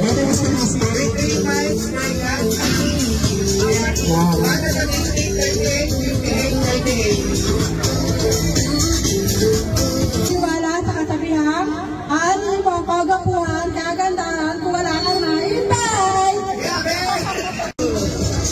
Birthday mo si Christy. Birthday vibes for yan. Para sa birthday, 38. Wala sa kasabihan, ano mo kagapuhan, kagandahan, kung wala kang naintay.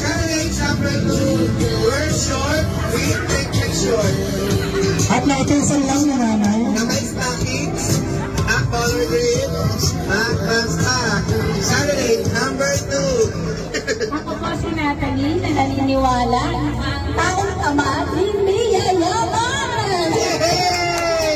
Candidate number 2, we're short, we take short. At nakikisan lang na nanay. Na may stockings, at color green, at basta. Candidate number 2. Ako po si Natalie na naniniwala, taong tamad, hindi yayaman.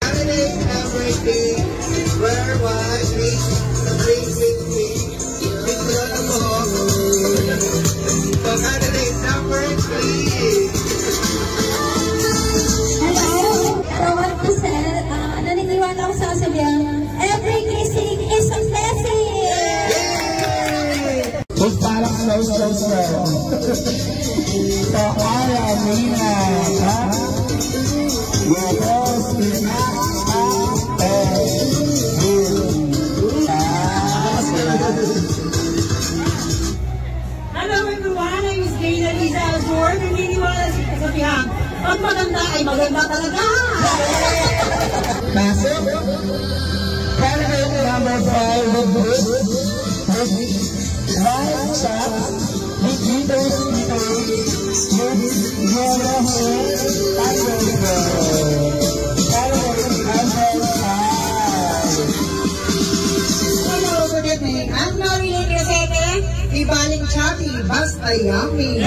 Candidate number 3, where was me? The 360. Ito na po. So candidate number 3. Hello, Rowan Pusel, naniniwala ako sa sabihan, every kissing is a blessing. Huwag parang slow. So, Ara, Mina, ha? Your boss is Hello everyone, I'm Miss Gayla Liza Azor. Naniniwala sa kasabihan, pag maganda ay maganda talaga. Pasok. Candidate number 5 with live chat with leaders with yellow hair Candidate number 5. Hello, good evening. I'm Marilyn Rosete. Ibaling Chabi, basta yummy.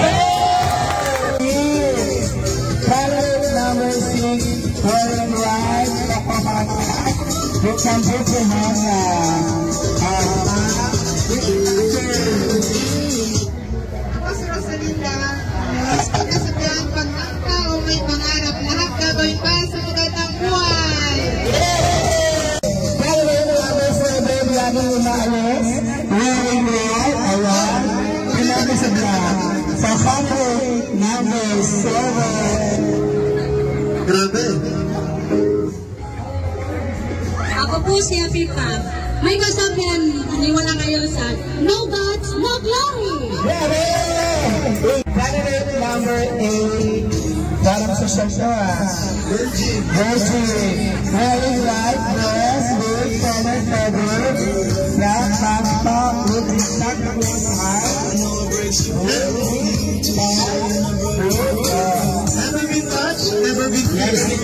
Candidate number 6 wearing white with some beautiful Ako si Rosalinda. Kasabihan, pag ang tao may pangarap, lahat gagawin pa sa magandang buhay. Candidate number 7 laging umaalis wearing white, ayan, pinagi sa black. So candidate number 7. Grabe. Ako po si Afifa. May kasabihan, niwala kayo sa no gods, no glory. Candidate number 8 parang sa Virgin wearing white dress with color feather black half top with black heart Never been touched, never been kissed.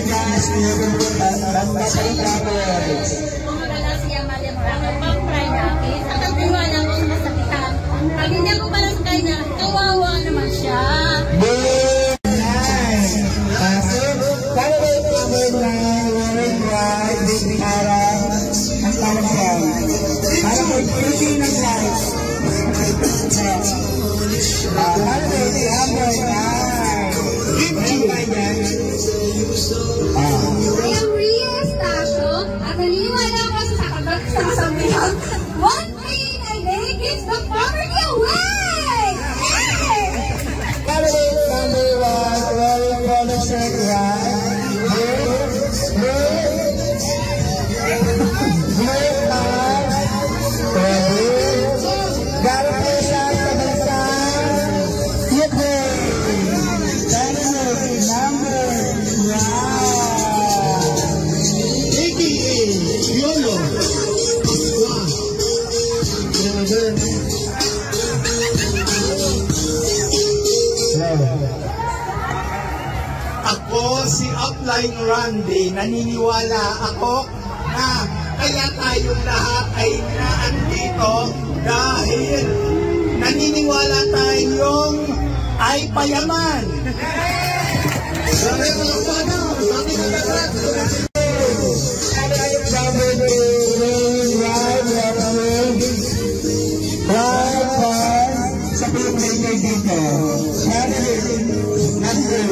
Kung magala siya mali mga pang-try natin, at ang tiwala kong masakitan. Pag hindi ako pala sa kanya, kawawa naman siya. Candidate number 9 wearing white with parang ang tawag yan parang may pretty ng lights. Candidate number 9 I am Ria Estacio at naniniwala ako sa kasabihan, one thing I make is the poverty away! Hey! Candidate number 1 wearing color shirt white galing po siya sa bansang Ukraine. Candidate number 1. AKA Yolo. Wow. Grabe. Ako si Upline Randy. Naniniwala ako na kaya tayong lahat ay naandito dahil naniniwala tayong ay payaman. Grabe mga paano. Sabi ko na lahat. Candidate number 2 wearing white sa pinag-maker dito. Candidate number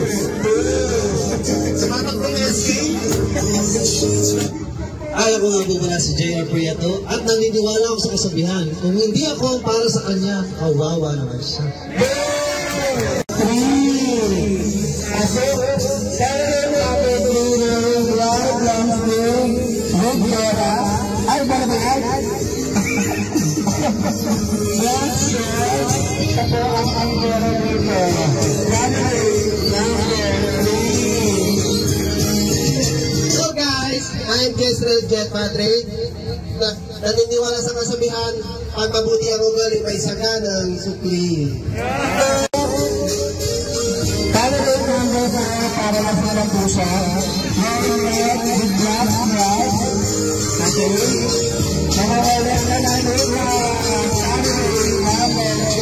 2. Sumatak kong SK. Alam ko nga po pala si J.R. Prieto at naniniwala ako sa kasabihan. Kung hindi ako para sa kanya, kawawa naman siya. 3. Kasi, candidate number 3 wearing white long sleeve with Dora. Ay, ba na ba yan? guys, I'm Jezreel Jet Patrick. Naniniwala sa kasabihan, pag mabuti ang ugali, may saga ng sukli. Candidate number 4 para mas nalang puso. Wearing red with black stripes. Okay. Nakawalan na natin ang candidate number 4.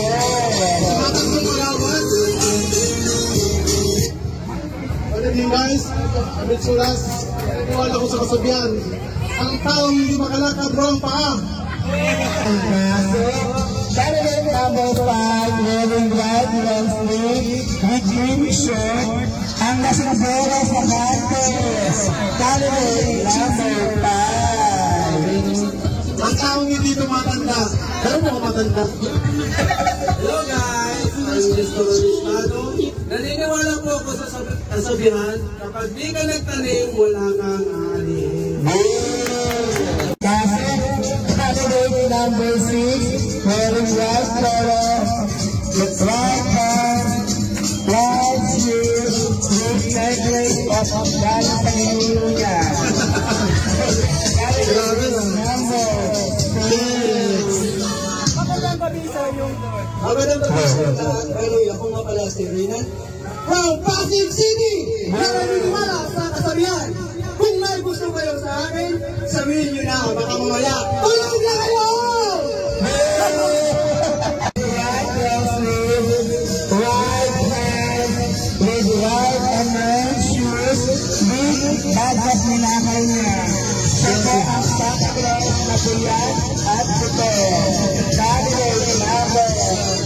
Ano din guys, Amit Sulas, naniniwala ko sa kasabihan, ang taong hindi makalakad, wrong paa. Candidate number 5, wearing white long sleeve with green shirt, ang nasimbolo sa contest. Candidate number 5. Ang taong hindi tumatanda, pero mo matanda. Hello guys, I'm Mr. Ristado. Naniniwala po ako sa kasabihan, kapag di ka nagtanim, wala kang anin. Candidate number 6, wearing white polo, with black pants, white shoes, with necklace of dahil sa nililo niya. Candidate number 6. Magandang gabi sa lahat. By the way, ako nga pala si Renan from Pasig City! Naniniwala sa kasabihan, kung may gusto kayo sa akin, sabihin nyo na, baka mamaya, tulog na kayo! White long sleeve, white pants, with white and red shoes, with bagat ninakay niya. Siya po ang Santa Claus na puyan at puto. Candidate number 7.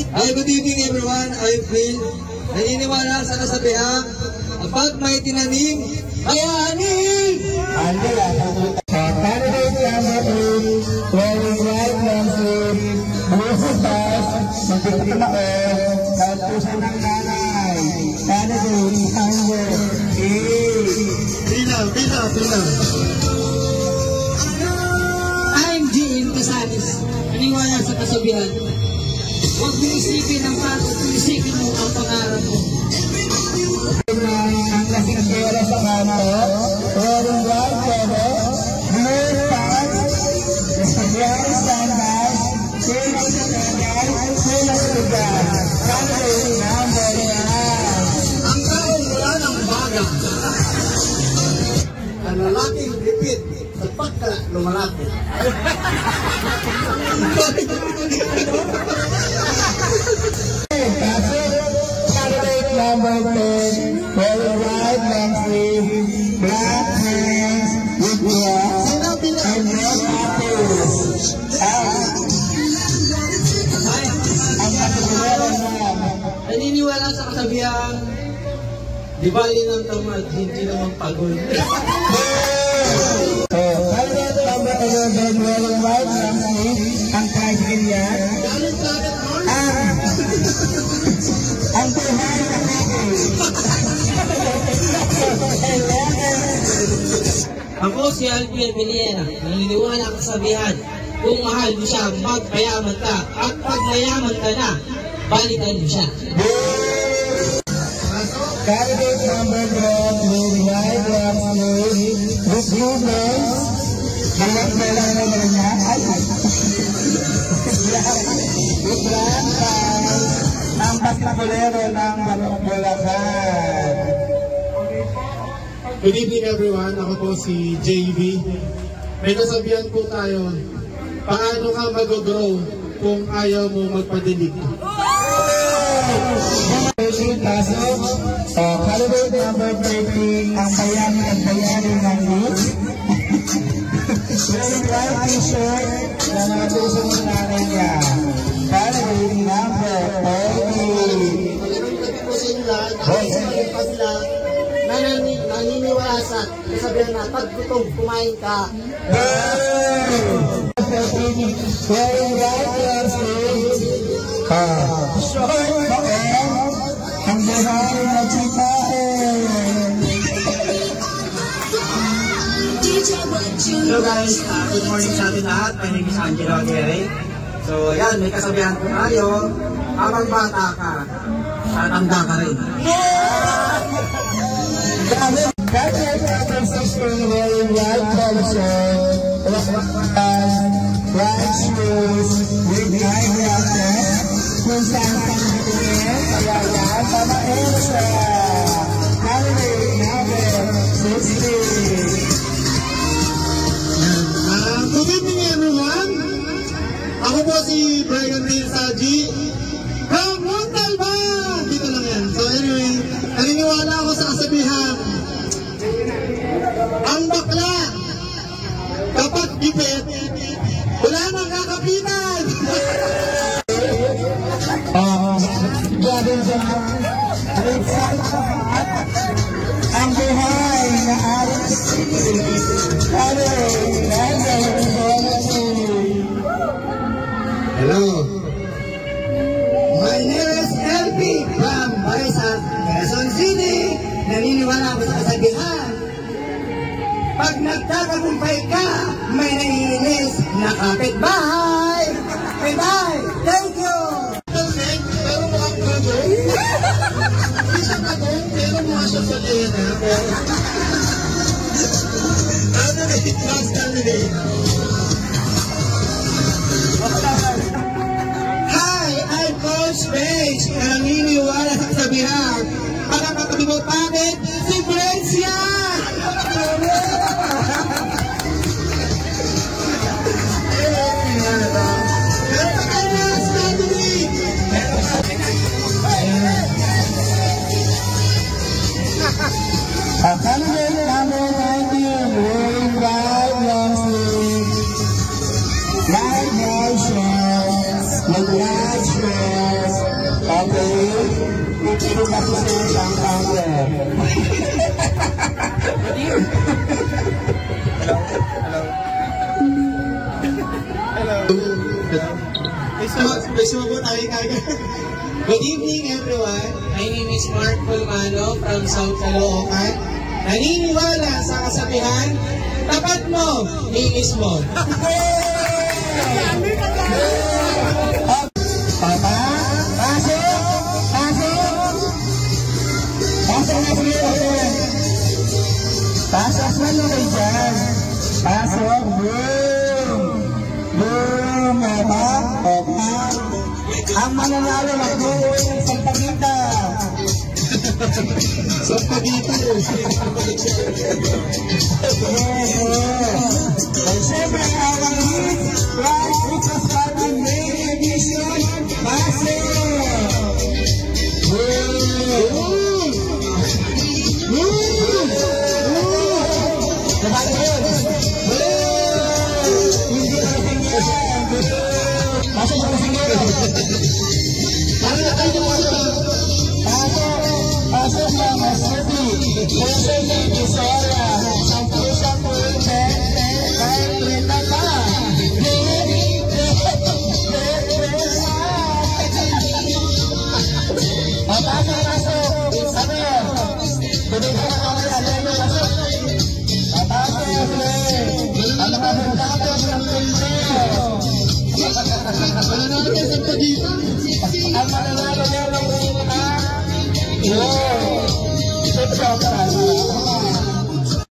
Hi, good evening everyone. I'm Phil. Naniniwala sa kasabihan, kapag may tinanim, ayanin! Candidate number 8, wearing white long sleeve, blue pants, magtitimao, kautusan ng nanay. Candidate number 8. Pila. I'm Jean Casares. Naniniwala sa kasabihan, huwag mo isipin ang pagod, isipin mo ang pangarap mo. Ang nasimbolo sa kanto, wearing white polo, blue pants, white sandals, silang sinelas, silang lugar. Candidate number 9. Ang taong wala ng baga. Ang lalaking repeat sa pagka lumalaki. Candidate number 10, wearing white long sleeve, black pants, with gloves, and red apples. Ang nasimbolo na Naniniwala sa kasabihan, di bali ng tamad, hindi naman pagod. Candidate number 11, wearing white long sleeve, ang tricycle niya, ang buhay na Ako si Alvin Villela, naniniwala ang kasabihan, kung mahal mo siya, magpayaman ka, at pag mayaman ka na, balikan mo siya. Candidate number 12, wearing white long sleeve, with blue pants, with black pants, ang basketbolero ng Bulacan. Good evening everyone, ako po si JV. May kasabihan po tayo, paano ka mag-grow kung ayaw mo magpadilig? Pasok, candidate number 13, ang bayani at bayani ng Leeds. Wearing white t-shirt na natuso ng nanay niya. Candidate number 14. Naniniwala sa kasabihan na pag gutom, kumain ka. Wearing white long sleeve, short and ang buhay na chitain. Hello guys, good morning sa atin lahat. My name is Angelo Aguirre. So yan, may kasabihan po tayo, habang bata ka, tatanda ka rin. Graduate after 16 wearing white polo shirt, white shoes, with high glasses, kung saan tingin, kaya yan, Mama Elsa. Candidate number 16. Good evening everyone! Ako po si Brian Lee Saji from Montalban! Dito lang yan. So anyway, naniniwala ako sa kasabihan. Ang bakla, kapag gipit, wala nang kakapitan! Grabe dyan, ang buhay na alas Hello. My name is LP from Barisan, Quezon City. Naniniwala ako sa kasabihan. Pag nagtatagumpay ka, may naiinis na kapitbahay. Bye-bye. Thank you. Pero mukhang bagong. Hindi siya bagong, pero mukha siya sa lena. Last candidate. Hi, I'm Coach Page. Naniniwala sa kasabihan. Pagkakatabi mo bakit si Brescia! Candidate number 19, wearing white long sleeves, white hair shorts, with white shorts. Okay, ito kasi siya siyang counter. Good evening everyone. My name is Mark Pulmano from South Caloocan. Naniniwala sa kasabihan, tapat mo, linis mo. Papa, pasok! Pasok! Pasok na siya! Pasok na kayo dyan! Pasok! Boom! Boom! Papa! Papa! Ang mananalo na buhay ng Sampagita! Sampagita! And siyempre, our hits, right, Christmas party, May edition, Pasok! Pasok na, Mas City. Pasok na,